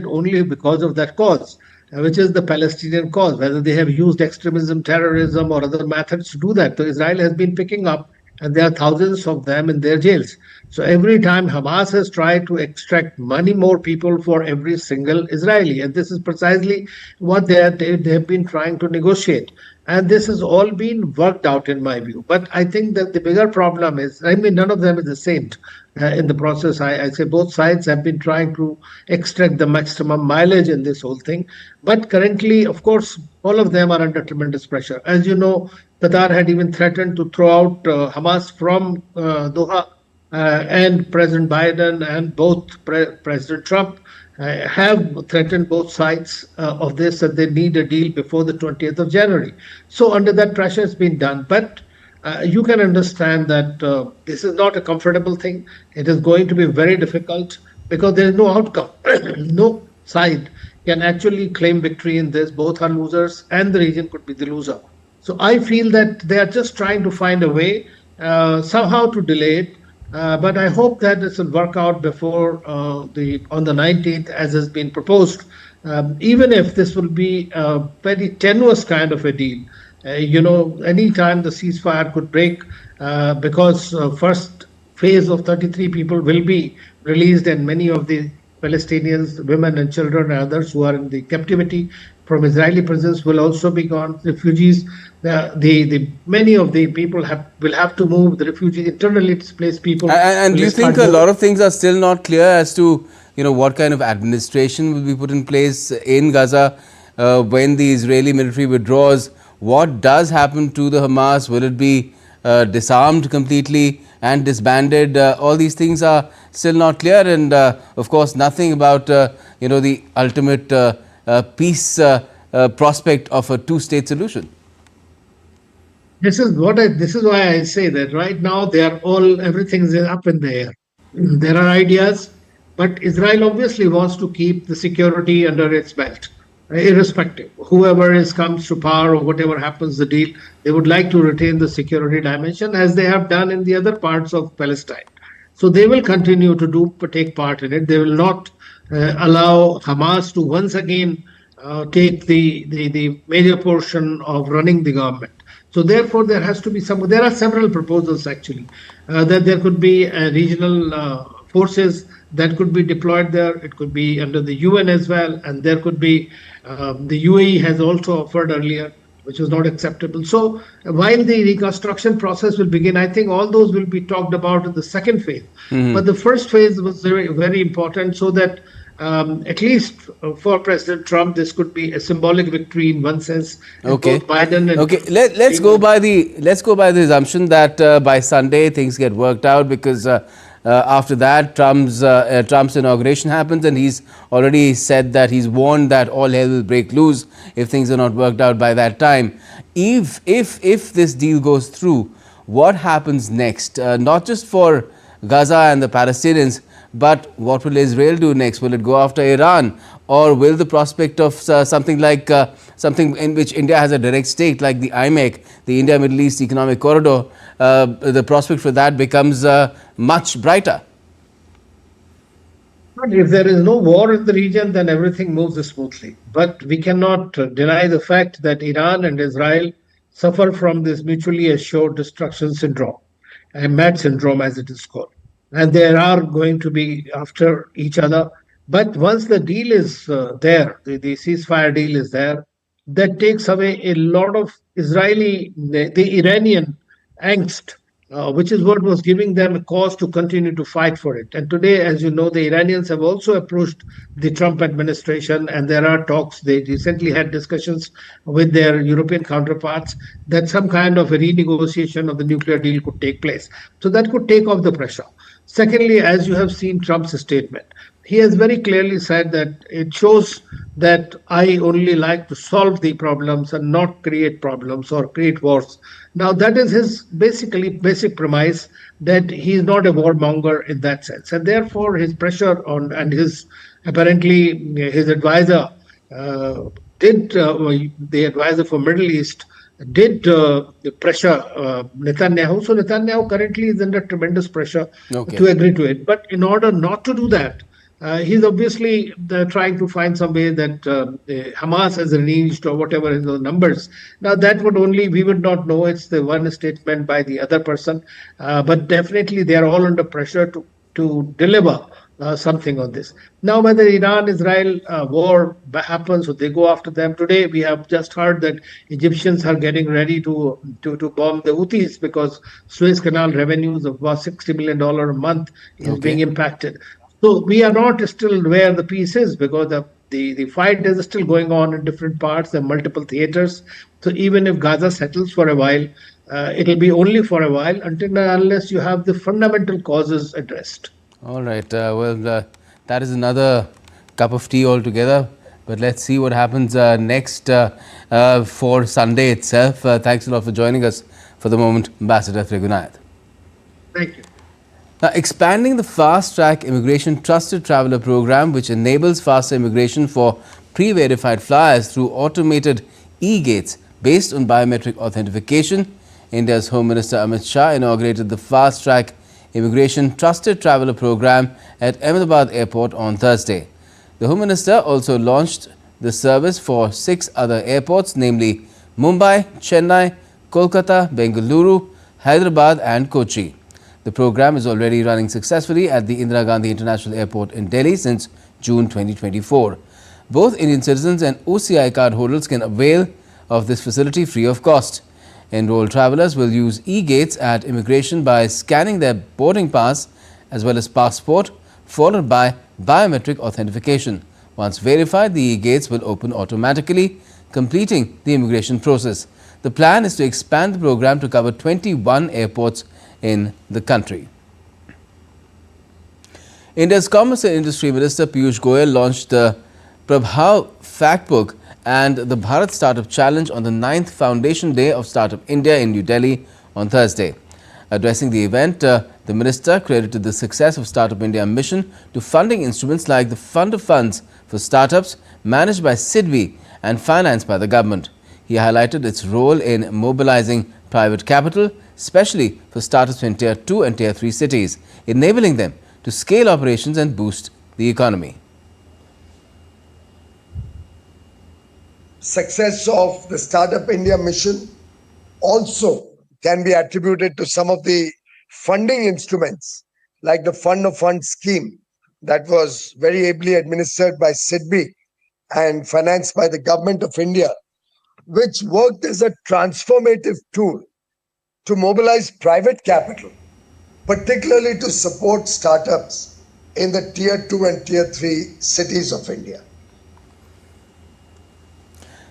only because of that cause, which is the Palestinian cause, whether they have used extremism, terrorism, or other methods to do that. So Israel has been picking up, and there are thousands of them in their jails. So every time Hamas has tried to extract many more people for every single Israeli, and this is precisely what they have been trying to negotiate. And this has all been worked out in my view. But I think that the bigger problem is, none of them is a saint in the process. I say both sides have been trying to extract the maximum mileage in this whole thing. But currently, of course, all of them are under tremendous pressure. As you know, Qatar had even threatened to throw out Hamas from Doha, and President Biden and both President Trump have threatened both sides of this, that they need a deal before the 20th of January. So under that pressure, it's been done. But you can understand that this is not a comfortable thing. It is going to be very difficult because there is no outcome. No side can actually claim victory in this. Both are losers, and the region could be the loser. So I feel that they are just trying to find a way somehow to delay it. But I hope that this will work out before on the 19th, as has been proposed. Even if this will be a very tenuous kind of a deal, any time the ceasefire could break, because first phase of 33 people will be released, and many of the Palestinians, women and children and others who are in the captivity from Israeli prisons will also be gone. Refugees, many of the people will have to move. The refugees, internally displaced people. And do you think a lot of things are still not clear as to what kind of administration will be put in place in Gaza when the Israeli military withdraws? What does happen to the Hamas? Will it be disarmed completely and disbanded? All these things are still not clear, and of course nothing about the ultimate peace prospect of a two-state solution. This is why I say that right now everything is up in the air. There are ideas, but Israel obviously wants to keep the security under its belt, irrespective. Whoever comes to power or whatever happens the deal, they would like to retain the security dimension as they have done in the other parts of Palestine. So they will continue to take part in it. They will not allow Hamas to once again take the major portion of running the government. So therefore, there has to be there are several proposals actually, that there could be regional forces that could be deployed there. It could be under the UN as well, and there could be, the UAE has also offered earlier, which was not acceptable. So while the reconstruction process will begin, I think all those will be talked about in the second phase. But the first phase was very, very important, so that at least for President Trump, this could be a symbolic victory in one sense. Okay. Biden and let's go by the assumption that by Sunday things get worked out, because after that Trump's inauguration happens, and he's already said that he's warned that all hell will break loose if things are not worked out by that time. If this deal goes through, what happens next? Not just for Gaza and the Palestinians, but what will Israel do next? Will it go after Iran, or will the prospect of something in which India has a direct stake, like the IMEC, the India Middle East Economic Corridor, the prospect for that becomes much brighter? If there is no war in the region, then everything moves smoothly. But we cannot deny the fact that Iran and Israel suffer from this mutually assured destruction syndrome, and MAD syndrome as it is called. And they are going to be after each other. But once the deal is there, the ceasefire deal is there, that takes away a lot of the Iranian angst which is what was giving them a cause to continue to fight for it. And today, as you know, the Iranians have also approached the Trump administration, and there are talks. They recently had discussions with their European counterparts that some kind of a renegotiation of the nuclear deal could take place. So that could take off the pressure. Secondly, as you have seen Trump's statement, he has very clearly said that it shows that I only like to solve the problems and not create problems or create wars. Now, that is his basic premise, that he is not a warmonger in that sense. And therefore, his pressure on, and his apparently his advisor the advisor for Middle East did pressure Netanyahu. So Netanyahu currently is under tremendous pressure to agree to it. But in order not to do that, he's obviously trying to find some way that Hamas has released or whatever is the numbers. Now that we would not know. It's the one statement by the other person. But definitely they are all under pressure to deliver something on this. Now whether Iran-Israel war happens or they go after them, today we have just heard that Egyptians are getting ready to bomb the Houthis because Suez Canal revenues of about $60 million a month is being impacted. So we are not still where the peace is, because the fight is still going on in different parts. There are multiple theaters. So even if Gaza settles for a while, it will be only for a while unless you have the fundamental causes addressed. All right. That is another cup of tea altogether. But let's see what happens next for Sunday itself. Thanks a lot for joining us for the moment, Ambassador Trigunath. Thank you. Now, expanding the fast-track immigration trusted traveller program, which enables faster immigration for pre-verified flyers through automated e-gates based on biometric authentication, India's Home Minister Amit Shah inaugurated the fast-track immigration trusted traveller program at Ahmedabad Airport on Thursday. The Home Minister also launched the service for 6 other airports, namely Mumbai, Chennai, Kolkata, Bengaluru, Hyderabad and Kochi. The program is already running successfully at the Indira Gandhi International Airport in Delhi since June 2024. Both Indian citizens and OCI card holders can avail of this facility free of cost. Enrolled travellers will use e-gates at immigration by scanning their boarding pass as well as passport, followed by biometric authentication. Once verified, the e-gates will open automatically, completing the immigration process. The plan is to expand the program to cover 21 airports in the country. India's Commerce and Industry Minister Piyush Goyal launched the Prabhav Fact Book and the Bharat Startup Challenge on the 9th Foundation Day of Startup India in New Delhi on Thursday. Addressing the event, the minister credited the success of Startup India mission to funding instruments like the Fund of Funds for Startups managed by SIDBI and financed by the government. He highlighted its role in mobilizing private capital, especially for startups in Tier 2 and Tier 3 cities, enabling them to scale operations and boost the economy. Success of the Startup India mission also can be attributed to some of the funding instruments like the Fund of Funds scheme that was very ably administered by SIDBI and financed by the Government of India, which worked as a transformative tool to mobilize private capital, particularly to support startups in the Tier 2 and Tier 3 cities of India.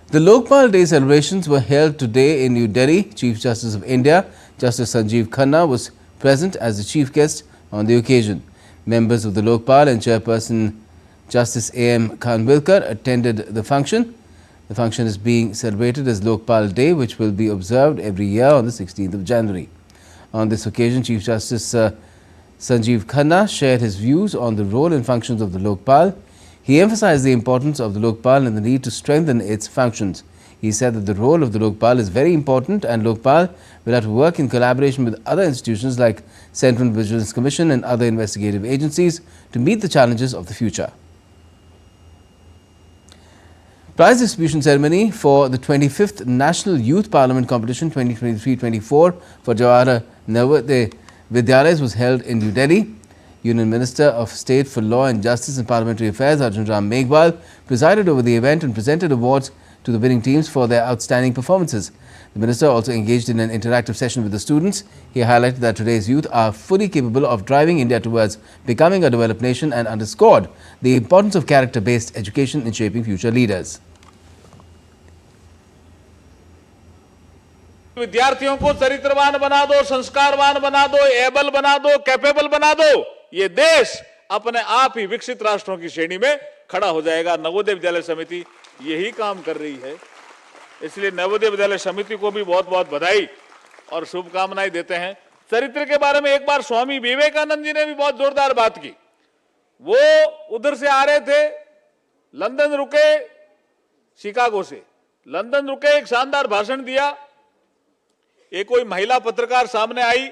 The Lokpal Day celebrations were held today in New Delhi. Chief Justice of India, Justice Sanjeev Khanna, was present as the chief guest on the occasion. Members of the Lokpal and Chairperson Justice A.M. Khanwilkar attended the function. The function is being celebrated as Lokpal Day, which will be observed every year on the 16th of January. On this occasion, Chief Justice Sanjeev Khanna shared his views on the role and functions of the Lokpal. He emphasized the importance of the Lokpal and the need to strengthen its functions. He said that the role of the Lokpal is very important and Lokpal will have to work in collaboration with other institutions like Central Vigilance Commission and other investigative agencies to meet the challenges of the future. Prize distribution ceremony for the 25th National Youth Parliament Competition 2023-24 for Jawahar Navodaya Vidyalayas was held in New Delhi. Union Minister of State for Law and Justice and Parliamentary Affairs Arjun Ram Meghwal presided over the event and presented awards to the winning teams for their outstanding performances. The minister also engaged in an interactive session with the students. He highlighted that today's youth are fully capable of driving India towards becoming a developed nation and underscored the importance of character-based education in shaping future leaders. विद्यार्थियों को चरित्रवान बना दो, संस्कारवान बना दो, able बना दो, कैपेबल बना दो, ये देश अपने आप ही विकसित राष्ट्रों की श्रेणी में खड़ा हो जाएगा। नवोदय विद्यालय समिति यही काम कर रही है, इसलिए नवोदय विद्यालय समिति को भी बहुत बहुत बधाई और शुभकामनाएं देते हैं। चरित्र के बारे में एक बार स्वामी विवेकानंद जी ने भी बहुत जोरदार बात की। वो उधर से आ रहे थे, लंदन रुके, शिकागो से लंदन रुके, एक शानदार भाषण दिया। एक कोई महिला पत्रकार सामने आई,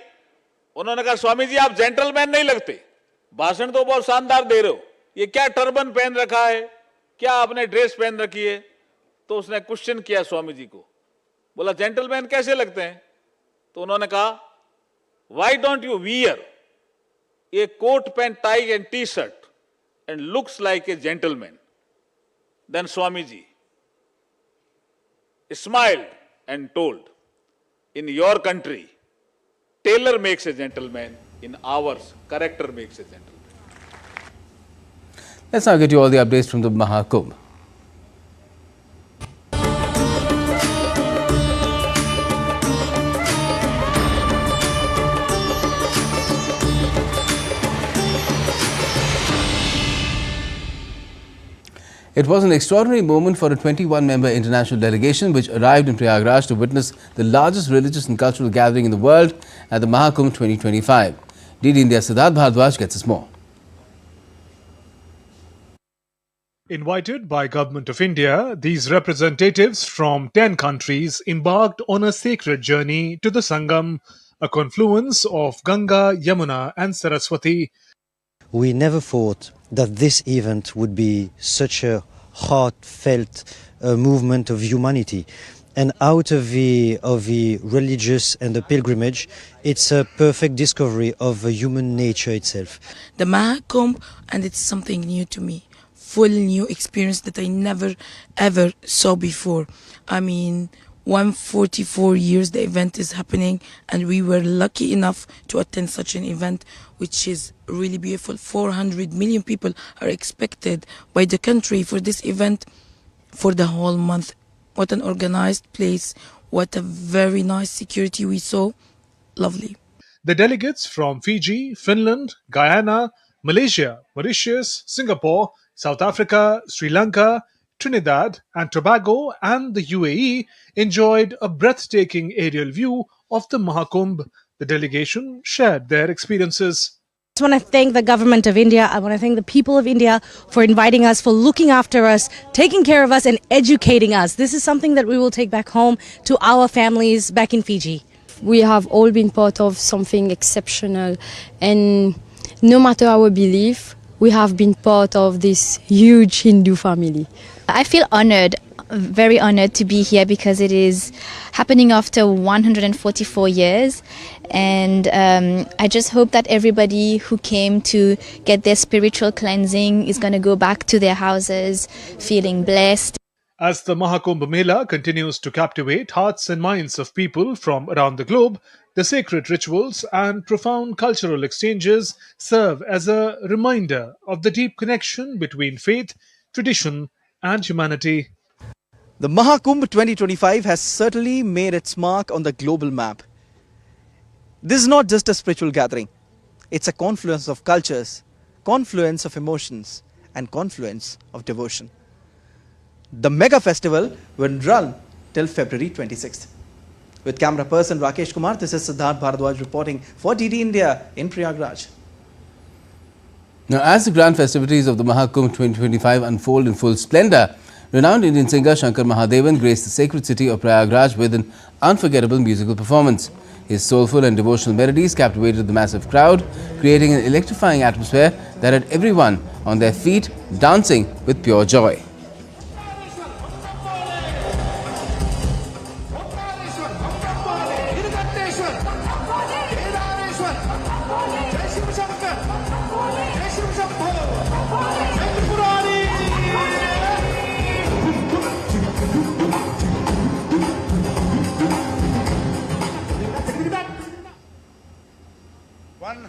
उन्होंने कहा स्वामी जी आप जेंटलमैन नहीं लगते, भाषण तो बहुत शानदार दे रहे हो, ये क्या टर्बन पहन रखा है, क्या आपने ड्रेस पहन रखी है? तो उसने क्वेश्चन किया स्वामी जी को, बोला जेंटलमैन कैसे लगते हैं? तो उन्होंने कहा why don't you wear a coat pant tie and T shirt and looks like a gentleman? Then Swami ji smiled and told, in your country, tailor makes a gentleman. In ours, character makes a gentleman. Let's now get you all the updates from the Mahakumbh. It was an extraordinary moment for a 21-member international delegation which arrived in Prayagraj to witness the largest religious and cultural gathering in the world at the Mahakumbh 2025. DD India's Prasar Bharati gets us more. Invited by Government of India, these representatives from 10 countries embarked on a sacred journey to the Sangam, a confluence of Ganga, Yamuna and Saraswati. We never thought that this event would be such a heartfelt movement of humanity. And out of the religious and the pilgrimage, it's a perfect discovery of human nature itself. The Mahakumbh, and it's something new to me, full new experience that I never ever saw before. I mean, 144 years the event is happening, and we were lucky enough to attend such an event, which is really beautiful. 400 million people are expected by the country for this event for the whole month. What an organized place, what a very nice security we saw. Lovely. The delegates from Fiji, Finland, Guyana, Malaysia, Mauritius, Singapore, South Africa, Sri Lanka, Trinidad and Tobago and the UAE enjoyed a breathtaking aerial view of the Mahakumbh. The delegation shared their experiences. I want to thank the government of India. I want to thank the people of India for inviting us, for looking after us, taking care of us and educating us. This is something that we will take back home to our families back in Fiji. We have all been part of something exceptional, and no matter our belief, we have been part of this huge Hindu family. I feel honored, very honored to be here because it is happening after 144 years. And I just hope that everybody who came to get their spiritual cleansing is going to go back to their houses feeling blessed. As the Mahakumbh Mela continues to captivate hearts and minds of people from around the globe, the sacred rituals and profound cultural exchanges serve as a reminder of the deep connection between faith, tradition and humanity. The Mahakumbh 2025 has certainly made its mark on the global map. This is not just a spiritual gathering. It's a confluence of cultures, confluence of emotions, and confluence of devotion. The mega festival will run till February 26th. With camera person Rakesh Kumar, this is Siddharth Bharadwaj reporting for DD India in Prayagraj. Now, as the grand festivities of the Mahakumbh 2025 unfold in full splendor, renowned Indian singer Shankar Mahadevan graced the sacred city of Prayagraj with an unforgettable musical performance. His soulful and devotional melodies captivated the massive crowd, creating an electrifying atmosphere that had everyone on their feet dancing with pure joy.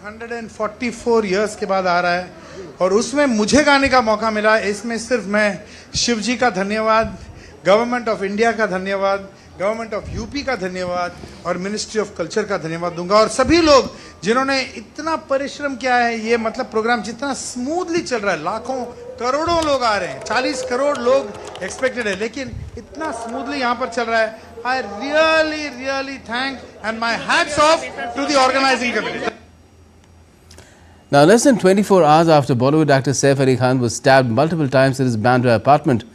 144 years के बाद आ रहा है और उसमें मुझे गाने का मौका मिला। इसमें सिर्फ मैं शिव जी का धन्यवाद, गवर्नमेंट ऑफ इंडिया का धन्यवाद, गवर्नमेंट ऑफ यूपी का धन्यवाद और मिनिस्ट्री ऑफ कल्चर का धन्यवाद दूंगा और सभी लोग जिन्होंने इतना परिश्रम किया है। ये मतलब प्रोग्राम जितना स्मूथली चल रहा है, लाखों करोड़ों लोग आ रहे हैं, 40 करोड़ लोग एक्सपेक्टेड है, लेकिन इतना स्मूथली यहाँ पर चल रहा है। I really thank and my hats off to the organizing committee. Now, less than 24 hours after Bollywood actor Saif Ali Khan was stabbed multiple times in his Bandra apartment,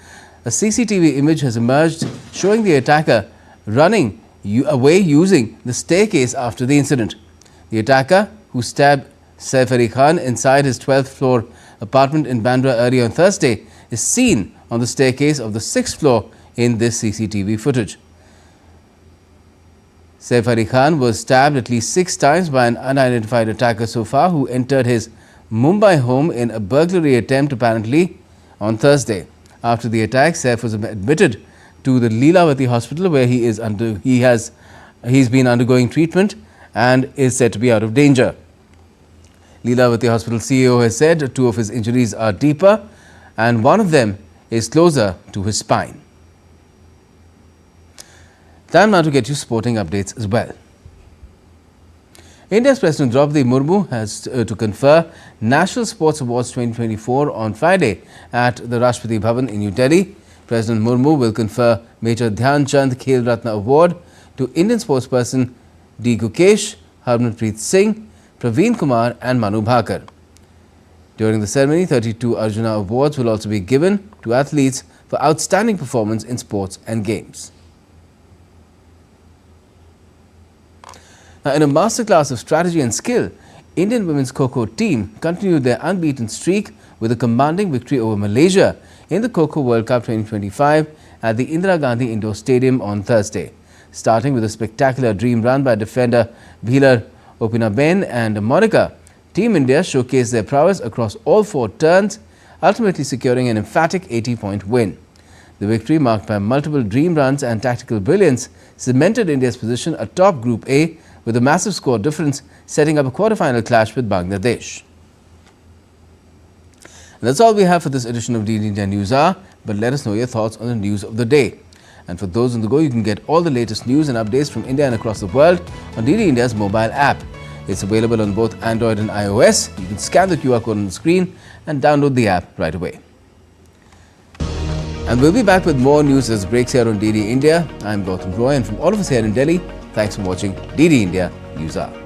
a CCTV image has emerged showing the attacker running away using the staircase after the incident. The attacker, who stabbed Saif Ali Khan inside his 12th floor apartment in Bandra early on Thursday, is seen on the staircase of the 6th floor in this CCTV footage. Saif Ali Khan was stabbed at least 6 times by an unidentified attacker so far, who entered his Mumbai home in a burglary attempt apparently on Thursday. After the attack, Saif was admitted to the Leelavati hospital where he's been undergoing treatment and is said to be out of danger. Leelavati Hospital CEO has said 2 of his injuries are deeper and one of them is closer to his spine. Time now to get you sporting updates as well. India's President Draupadi Murmu has to confer National Sports Awards 2024 on Friday at the Rashtrapati Bhavan in New Delhi. President Murmu will confer Major Dhyan Chand Khel Ratna Award to Indian sportsperson D. Gukesh, Harmanpreet Singh, Praveen Kumar and Manu Bhakar. During the ceremony, 32 Arjuna Awards will also be given to athletes for outstanding performance in sports and games. Now, in a masterclass of strategy and skill, Indian women's Kho-Kho team continued their unbeaten streak with a commanding victory over Malaysia in the Kho-Kho World Cup 2025 at the Indira Gandhi Indoor Stadium on Thursday. Starting with a spectacular dream run by defender Bhilar Opinaben and Monica, Team India showcased their prowess across all 4 turns, ultimately securing an emphatic 80-point win. The victory, marked by multiple dream runs and tactical brilliance, cemented India's position atop Group A with a massive score difference, setting up a quarter-final clash with Bangladesh. And that's all we have for this edition of DD India News Hour, but let us know your thoughts on the news of the day. And for those on the go, you can get all the latest news and updates from India and across the world on DD India's mobile app. It's available on both Android and iOS. You can scan the QR code on the screen and download the app right away. And we'll be back with more news as breaks here on DD India. I'm Gautam Roy, and from all of us here in Delhi, thanks for watching DD India News Hour.